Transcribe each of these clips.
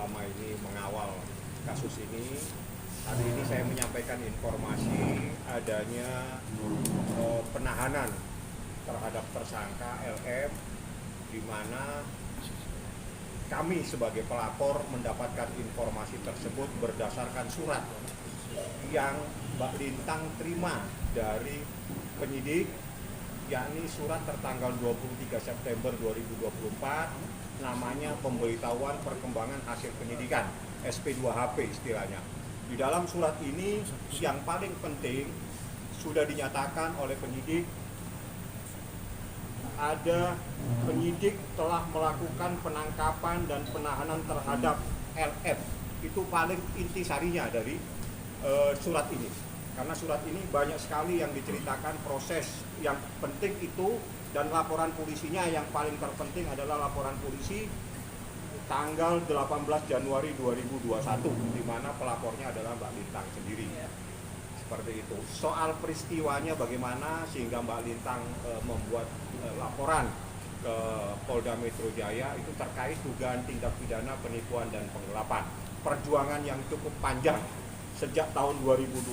selama ini mengawal kasus ini. Hari ini saya menyampaikan informasi adanya penahanan terhadap tersangka LM, di mana kami sebagai pelapor mendapatkan informasi tersebut berdasarkan surat yang Mbak Lintang terima dari penyidik, yakni surat tertanggal 23 September 2024, namanya pemberitahuan perkembangan hasil penyidikan, SP2HP istilahnya. Di dalam surat ini yang paling penting sudah dinyatakan oleh penyidik, ada penyidik telah melakukan penangkapan dan penahanan terhadap LF. Itu paling intisarinya dari surat ini. Karena surat ini banyak sekali yang diceritakan proses yang penting itu, dan laporan polisinya yang paling terpenting adalah laporan polisi tanggal 18 Januari 2021, di mana pelapornya adalah Mbak Lintang sendiri. Seperti itu. Soal peristiwanya bagaimana sehingga Mbak Lintang membuat laporan ke Polda Metro Jaya, itu terkait dugaan tindak pidana penipuan dan penggelapan. Perjuangan yang cukup panjang sejak tahun 2021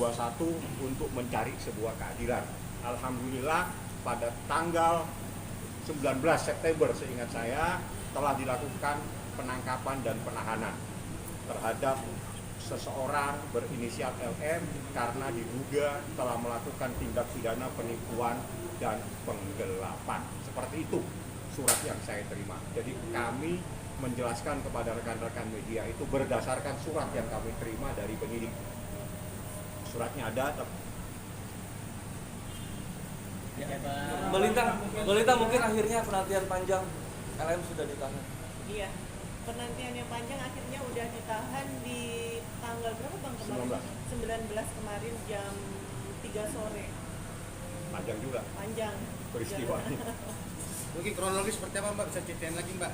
untuk mencari sebuah keadilan. Alhamdulillah pada tanggal 19 September seingat saya telah dilakukan penangkapan dan penahanan terhadap seseorang berinisial LM karena diduga telah melakukan tindak pidana penipuan dan penggelapan. Seperti itu surat yang saya terima. Jadi kami menjelaskan kepada rekan-rekan media itu berdasarkan surat yang kami terima dari penyidik. Suratnya ada. Melintang mungkin akhirnya penantian panjang LM sudah ditahan. Iya, penantian yang panjang akhirnya udah ditahan di tanggal berapa Bang kemarin? 19 kemarin jam 3 sore. Panjang juga. Panjang peristiwanya. Mungkin kronologis seperti apa Mbak? Bisa ceritain lagi Mbak?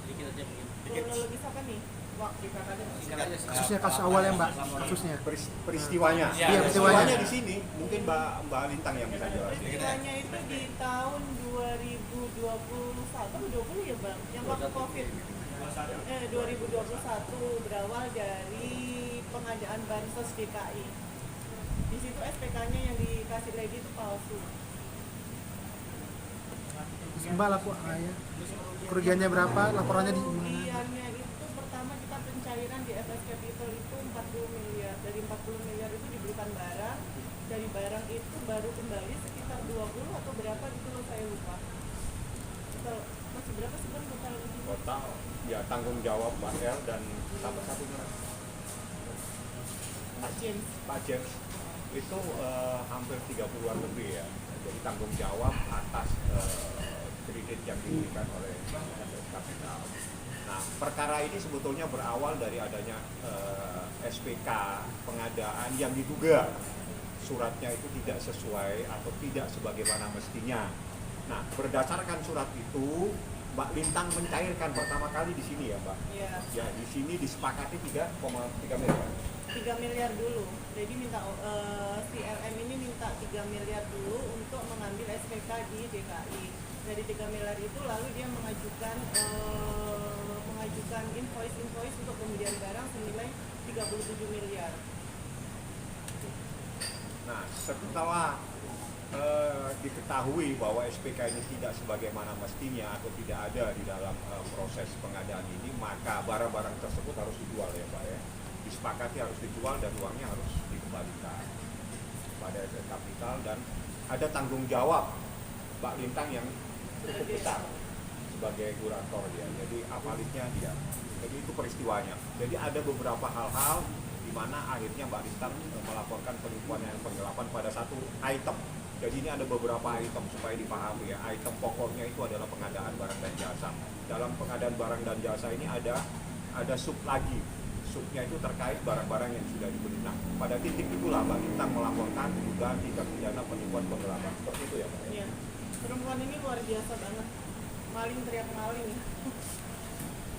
Dikit aja mungkin. Kronologis apa nih? Waktu Kasusnya kasus awal ya Mbak, kasusnya. Peristiwanya. Iya, peristiwanya Di sini mungkin Mbak Lintang yang bisa jelasin. Peristiwanya itu di tahun 2021 20 ya Bang, yang waktu Covid. 2021 berawal dari pengadaan bansos DKI. Di situ SPK-nya yang dikasih lagi itu palsu. Mbak kerugiannya berapa? Laporannya di mana? Kerugiannya itu pertama kita pencairan di FS Capital itu 40 miliar. Dari 40 miliar itu dibelikan barang. Dari barang itu baru kembali sekitar 20 atau berapa gitu loh, saya lupa. Total masih berapa sih Bang total itu? Total ya tanggung jawab Mbak El dan satu-satunya Pak James itu hampir 30-an lebih ya. Jadi tanggung jawab atas kredit yang diberikan oleh kapital. Nah, perkara ini sebetulnya berawal dari adanya SPK pengadaan yang diduga suratnya itu tidak sesuai atau tidak sebagaimana mestinya. Nah, berdasarkan surat itu, Mbak Lintang mencairkan pertama kali di sini ya, Mbak? Iya. Ya, di sini disepakati 3,3 miliar. 3 miliar dulu. Jadi minta si LM ini minta 3 miliar dulu untuk mengambil SPK di DKI. Dari 3 miliar itu lalu dia mengajukan invoice untuk pembelian barang senilai 37 miliar. Nah, setelah diketahui bahwa SPK ini tidak sebagaimana mestinya atau tidak ada di dalam proses pengadaan ini, maka barang-barang tersebut harus dijual ya Pak ya. Disepakati harus dijual dan uangnya harus dikembalikan pada aset kapital, dan ada tanggung jawab Mbak Lintang yang cukup besar sebagai kurator dia. Jadi apalitnya dia. Jadi itu peristiwanya. Jadi ada beberapa hal-hal di mana akhirnya Mbak Lintang melaporkan penipuan dan penggelapan pada satu item. Jadi ini ada beberapa item supaya dipahami ya. Item pokoknya itu adalah pengadaan barang dan jasa. Dalam pengadaan barang dan jasa ini ada sub lagi. Subnya itu terkait barang-barang yang sudah dibeli. Nah, pada titik itulah Mbak Lintang melaporkan dugaan tindak pidana penipuan penggelapan. Seperti itu ya Pak? Iya. Perempuan ini luar biasa banget. Maling teriak maling.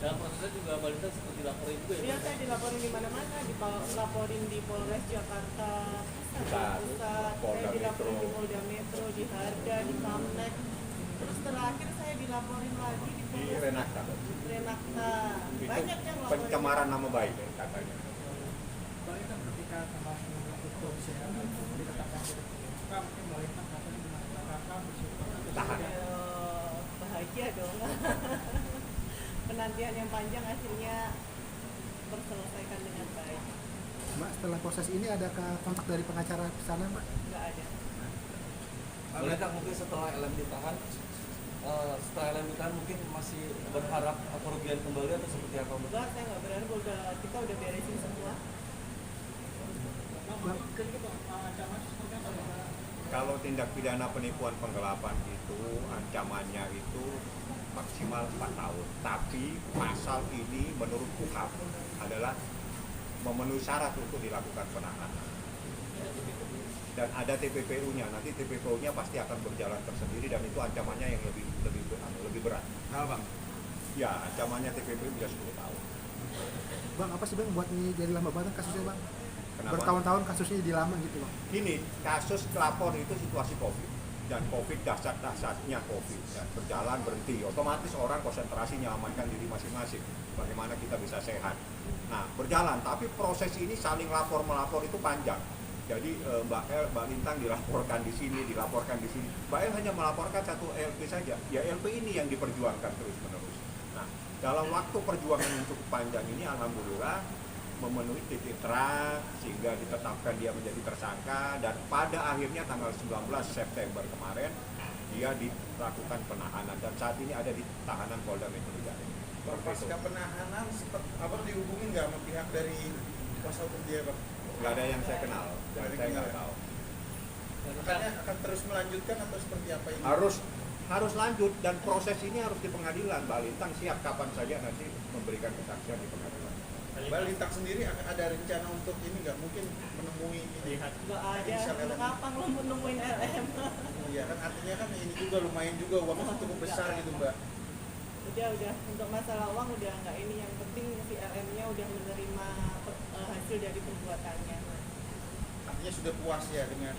Dalam prosesnya juga Mbak Lintang seperti dilaporin juga ya? Iya, saya dilaporin di mana-mana, dilaporin di Polres Jakarta Pusat, saya dilaporin di Polda Metro, di Harda, di Kamnek. Terus terakhir saya dilaporin lagi di di Polres Renakta. Renakta. Itu Banyak yang laporin. pencemaran nama baik katanya. Bang kan ketika tanggal 19 itu saya ditetapkan jadi tersangka, mungkin pemerintah katanya dengan kakak bersyukur Tahan. Bahagia dong. Penantian yang panjang akhirnya terselesaikan dengan baik. Mbak, setelah proses ini adakah kontak dari pengacara ke sana, Mbak? Nggak ada. Bolehkah mungkin setelah LM ditahan, mungkin masih berharap kerugian kembali atau seperti apa? Mbak? Enggak, saya nggak berani. Kita udah beresin semua. Bang, Kalau tindak pidana penipuan penggelapan itu ancamannya itu maksimal 4 tahun. Tapi pasal ini menurut KUHAP adalah memenuhi syarat untuk dilakukan penahanan. Dan ada TPPU-nya. Nanti TPPU-nya pasti akan berjalan tersendiri dan itu ancamannya yang lebih berat. Nah, Bang. Ya, ancamannya TPPU bisa 10 tahun. Bang, apa sih Bang buat ini jadi lama banget kasusnya, Bang? Kenapa? Bertahun-tahun kasusnya jadi lama gitu, Bang. Gini, kasus pelapor itu situasi COVID dan COVID dahsyat-dahsyatnya COVID dan berjalan berhenti, otomatis orang konsentrasi menyelamatkan diri masing-masing. Bagaimana kita bisa sehat? Nah, berjalan, tapi proses ini saling lapor melapor itu panjang. Jadi Mbak Lintang dilaporkan di sini, dilaporkan di sini. Mbak El hanya melaporkan satu LP saja. Ya LP ini yang diperjuangkan terus-menerus. Nah, dalam waktu perjuangan yang cukup panjang ini, alhamdulillah memenuhi titik terang sehingga ditetapkan dia menjadi tersangka dan pada akhirnya tanggal 19 September kemarin dia dilakukan penahanan dan saat ini ada di tahanan Polda Metro Jaya. Pasca penahanan sempat abang dihubungin nggak sama pihak dari kuasa hukum dia, Bang? Nggak ada yang saya kenal dan saya nggak tahu. Makanya akan terus melanjutkan atau seperti apa ini? Harus lanjut dan proses ini harus di pengadilan. Mbak Lintang siap kapan saja nanti memberikan kesaksian di pengadilan. Mbak Lintang sendiri akan ada rencana untuk ini nggak mungkin menemui ini? Nggak ada. Inisial Untuk LM. apa lo menemuin LM? Iya kan artinya kan ini juga lumayan juga uangnya cukup besar gitu, Mbak. Udah untuk masalah uang udah nggak ini, yang penting si LM-nya udah menerima hasil dari perbuatannya. Artinya sudah puas ya dengan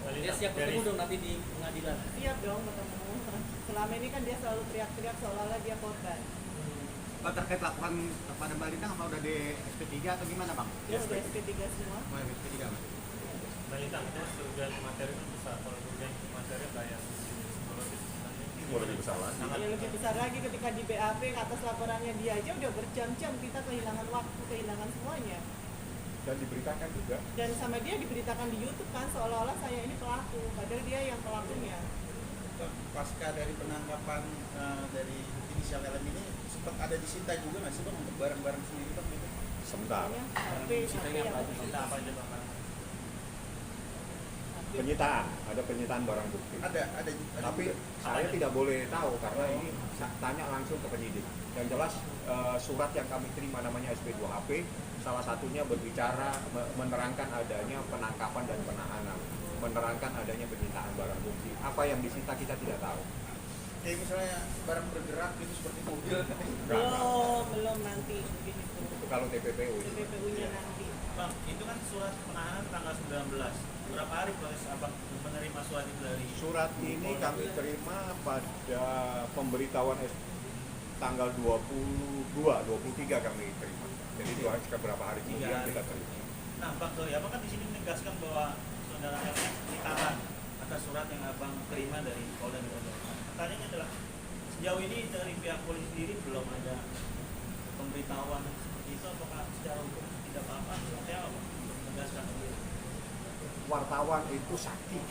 Dia siap ketemu dong nanti di pengadilan. Siap dong ketemu. Selama ini kan dia selalu teriak-teriak seolah-olah dia korban. Pak, terkait laporan kepada Mbak Lintang apa udah di SP3 atau gimana, Bang? Dia udah SP3 semua. Oh, SP3, Bang. Balita itu kerugian materi itu besar, kalau kerugian materi kayak psikologis Mau lebih besar lagi. Ya lebih besar lagi ketika di BAP atas laporannya dia aja udah berjam-jam kita kehilangan waktu, kehilangan semuanya. Dan diberitakan juga. Dan sama dia diberitakan di YouTube kan seolah-olah saya ini pelaku, padahal dia yang pelakunya. Pasca dari penangkapan dari inisial LM ini sempat ada disita juga nggak sih, Bang, untuk barang-barang sendiri, Bang, gitu? Sebentar. HP yang kita apa aja bang? Penyitaan, ada penyitaan barang bukti. Ada Tapi juga. saya tidak boleh tahu karena ini tanya langsung ke penyidik. Yang jelas surat yang kami terima namanya SP2HP, salah satunya berbicara menerangkan adanya penangkapan dan penahanan, menerangkan adanya penyitaan barang bukti. Apa yang disita kita tidak tahu. Kayak misalnya barang bergerak gitu seperti mobil. belum nanti mungkin Itu kalau TPPU. TPPU-nya nanti. Bang, itu kan surat penahanan tanggal 19. Berapa hari proses abang menerima surat itu dari? Surat ini kami terima pada pemberitahuan tanggal 23 kami terima. Jadi 2 hari beberapa hari kemudian kita terima. Nah, Bang Doi, abang kan di sini menegaskan bahwa saudara LM ditahan atas surat yang abang terima dari Polda Metro Jaya. Pertanyaannya adalah sejauh ini dari pihak polisi sendiri belum ada pemberitahuan seperti itu, apakah secara hukum tidak apa-apa? Seperti apa, Bang? Menegaskan itu. Wartawan itu sakti.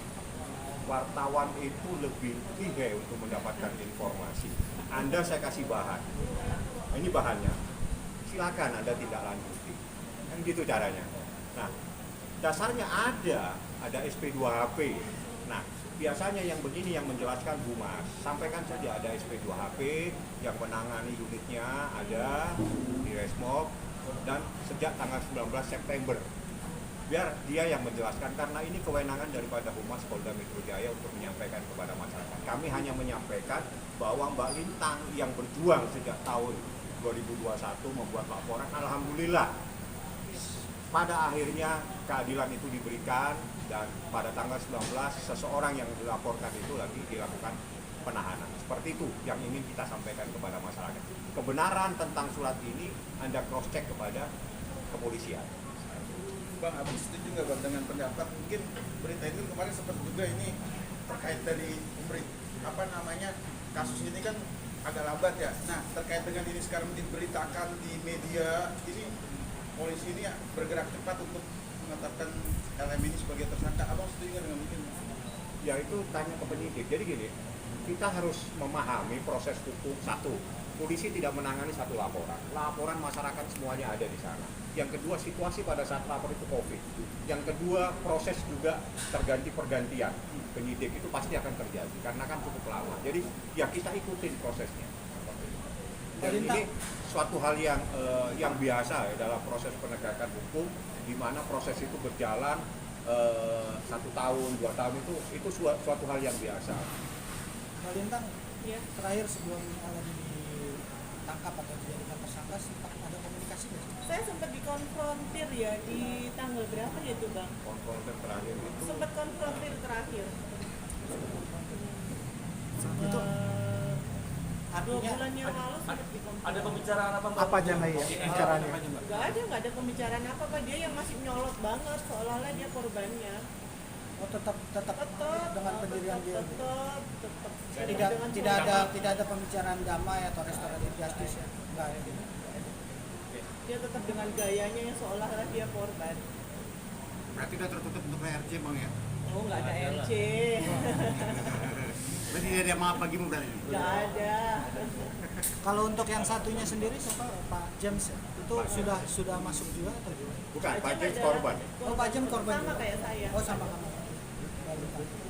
Wartawan itu lebih lihai untuk mendapatkan informasi. Anda saya kasih bahan. Ini bahannya. Silakan Anda tindak lanjuti. Kan gitu caranya. Nah, dasarnya ada SP2HP. Nah, biasanya yang begini yang menjelaskan Humas. Sampaikan saja ada SP2HP yang menangani unitnya ada di Resmob dan sejak tanggal 19 September. Biar dia yang menjelaskan karena ini kewenangan daripada Humas Polda Metro Jaya untuk menyampaikan kepada masyarakat. Kami hanya menyampaikan bahwa Mbak Lintang yang berjuang sejak tahun 2021 membuat laporan, alhamdulillah pada akhirnya keadilan itu diberikan dan pada tanggal 19 seseorang yang dilaporkan itu lagi dilakukan penahanan. Seperti itu yang ingin kita sampaikan kepada masyarakat. Kebenaran tentang surat ini Anda cross check kepada kepolisian. Bang, Abang setuju nggak Bang dengan pendapat mungkin berita itu kemarin sempat juga ini terkait dari apa namanya kasus ini kan agak lambat ya. Nah terkait dengan ini sekarang diberitakan di media ini polisi ini bergerak cepat untuk menetapkan LM ini sebagai tersangka. Abang setuju nggak dengan mungkin? Ya itu tanya ke penyidik. Jadi gini, kita harus memahami proses hukum. Satu, polisi tidak menangani satu laporan. Laporan masyarakat semuanya ada di sana. Yang kedua, situasi pada saat lapor itu COVID. Yang kedua, proses juga pergantian penyidik itu pasti akan terjadi karena kan cukup lama. Jadi ya kita ikutin prosesnya. Dan ini suatu hal yang biasa ya dalam proses penegakan hukum, di mana proses itu berjalan 1 tahun, 2 tahun itu suatu hal yang biasa. Mbak Lintang, Ya. terakhir sebelum LM ditangkap atau dijadikan tersangka sempat ada komunikasi nggak sih? Saya sempat dikonfrontir ya di tanggal berapa ya itu Bang? Konfrontir terakhir itu Sempat konfrontir terakhir. Itu Dua artinya bulan yang lalu sempat dikonfrontir. Ada pembicaraan apa Mbak? apa aja Mbak ya bicaranya? Nggak ada pembicaraan apa-apa, dia yang masih nyolot banget seolah-olah dia korbannya. Oh tetap dengan pendirian dia. Tetap. Tidak ada pembicaraan damai atau restoratif justice ya? Enggak ya gitu. Dia tetap dengan gayanya yang seolah-olah dia korban. Berarti udah tertutup untuk RC Bang ya? Oh nggak ada RC. Berarti tidak ada maaf bagimu berarti? Nggak ada. Kalau untuk yang satunya sendiri siapa Pak James ya? Itu sudah masuk juga atau gimana? bukan Pak Pak Jem James adalah korban. Oh Pak James korban Sama juga? kayak saya. Oh sama kamu.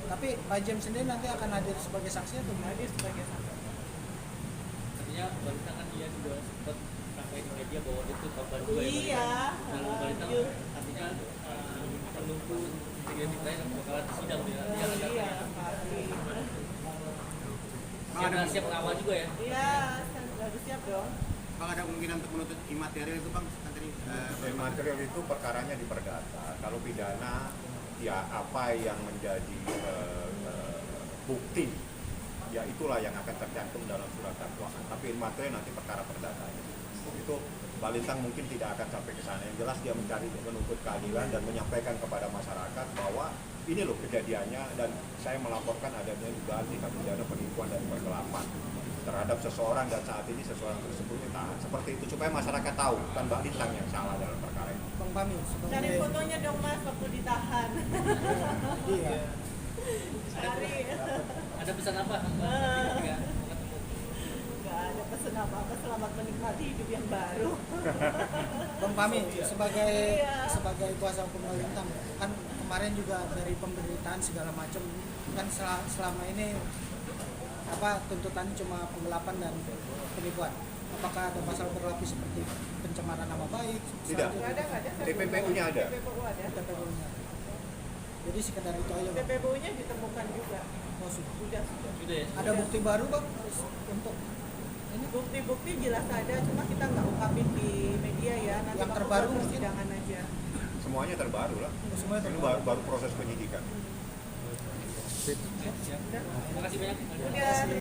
Tapi Pak James sendiri nanti akan hadir sebagai saksi atau gimana? Hadir sebagai saksi. Artinya Balita kan dia juga sempat sampai di media bahwa dia itu korban juga ya, Iya. Balita. Nah, Balita Iya. artinya menunggu identitas lain bakalan sidang dia. Artinya Oh kan iya, pasti. siap mengawal juga ya. Iya, harus siap dong. Bang ada kemungkinan untuk menuntut imaterial itu Bang? Kan tadi Material itu perkaranya di perdata. Kalau pidana ya apa yang menjadi bukti ya itulah yang akan tercantum dalam surat dakwaan. Tapi material nanti perkara perdata. Itu Balintang mungkin tidak akan sampai ke sana. Yang jelas dia mencari menuntut keadilan dan menyampaikan kepada masyarakat bahwa ini loh kejadiannya dan saya melaporkan adanya dugaan tindak pidana penipuan dan penggelapan terhadap seseorang dan saat ini seseorang tersebut ditahan. Seperti itu supaya masyarakat tahu bukan Mbak Lintang yang salah dalam perkara ini. Bang Pamil Cari sebagai fotonya dong Mas waktu ditahan. iya. Cari. Ada pesan apa Mbak? Ketika mau ketemu. Nggak ada pesan apa-apa, selamat menikmati hidup yang baru. Bang Pamil sebagai Iya. sebagai kuasa hukum Mbak Lintang kan kemarin juga dari pemberitaan segala macam kan selama ini apa tuntutannya cuma penggelapan dan penipuan. Apakah ada pasal berlapis seperti pencemaran nama baik? Tidak. Nggak ada. TPPU-nya ada. TPPU ada. TPPU-nya. Jadi sekedar itu aja Bang. TPPU-nya ditemukan juga. Oh, sudah. Sudah. Sudah ya. Ada bukti baru Bang untuk ini Bukti-bukti jelas ada, cuma kita nggak ungkapin di media ya. Nanti Yang waktu terbaru buat mungkin? persidangan aja. Semuanya terbaru lah. semuanya Ini terbaru. baru proses penyidikan. Terima kasih banyak. Udah.